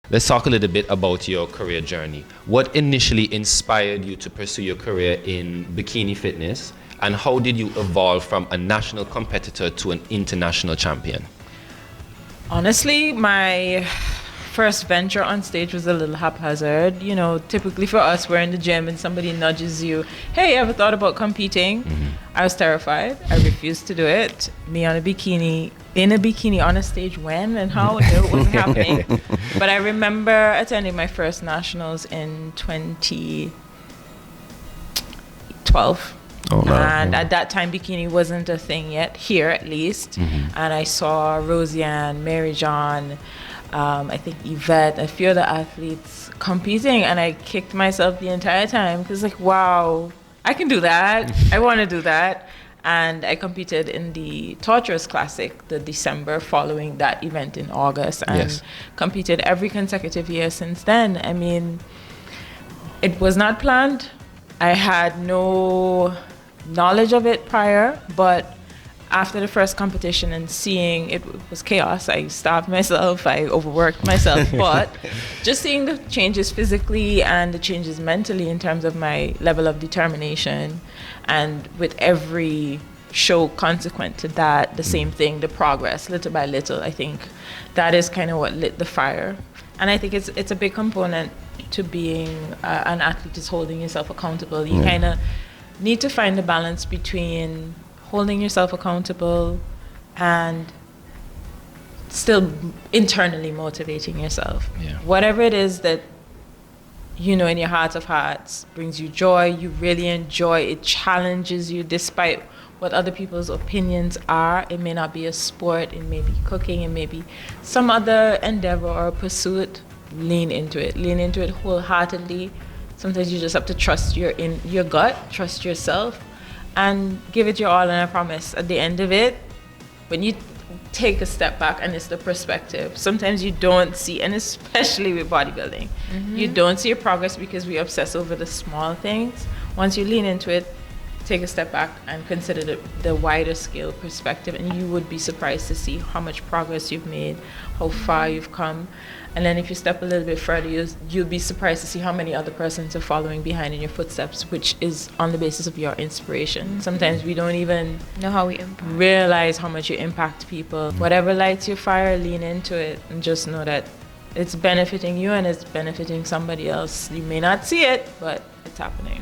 Let's talk a little bit about your career journey. What initially inspired you to pursue your career in bikini fitness, and how did you evolve from a national competitor to an international champion? Honestly, my first venture on stage was a little haphazard. You know, typically for us, we're in the gym and somebody nudges you, hey, you ever thought about competing? I was terrified. I refused to do it. Me in a bikini on a stage, when and how? It wasn't happening. But I remember attending my first nationals in 2012. Oh, wow. And at that time, bikini wasn't a thing yet, here at least. And I saw Rosianne, Mary John, I think Yvette, a few other athletes competing, and I kicked myself the entire time because, like, wow, I can do that. I want to do that. And I competed in the Torturous Classic the December following that event in August, and competed every consecutive year since then. I mean, it was not planned. I had no knowledge of it prior, but after the first competition and seeing it was chaos, I starved myself, I overworked myself, but just seeing the changes physically and the changes mentally in terms of my level of determination, and with every show consequent to that, the same thing, the progress, little by little, I think that is kind of what lit the fire. And I think it's a big component to being an athlete, is holding yourself accountable. You kind of need to find the balance between holding yourself accountable and still internally motivating yourself. Whatever it is that, you know, in your heart of hearts brings you joy, you really enjoy, it challenges you despite what other people's opinions are. It may not be a sport, it may be cooking, it may be some other endeavor or pursuit. Lean into it wholeheartedly. Sometimes you just have to trust your gut, trust yourself, and give it your all. And I promise, at the end of it, when you take a step back, and it's the perspective, sometimes you don't see, and especially with bodybuilding, you don't see your progress because we obsess over the small things. Once you lean into it, take a step back and consider the wider scale perspective, and you would be surprised to see how much progress you've made, how far you've come. And then if you step a little bit further, you'll be surprised to see how many other persons are following behind in your footsteps, which is on the basis of your inspiration. Sometimes we don't even know how we realize how much you impact people. Whatever lights your fire, lean into it, and just know that it's benefiting you and it's benefiting somebody else. You may not see it, but it's happening.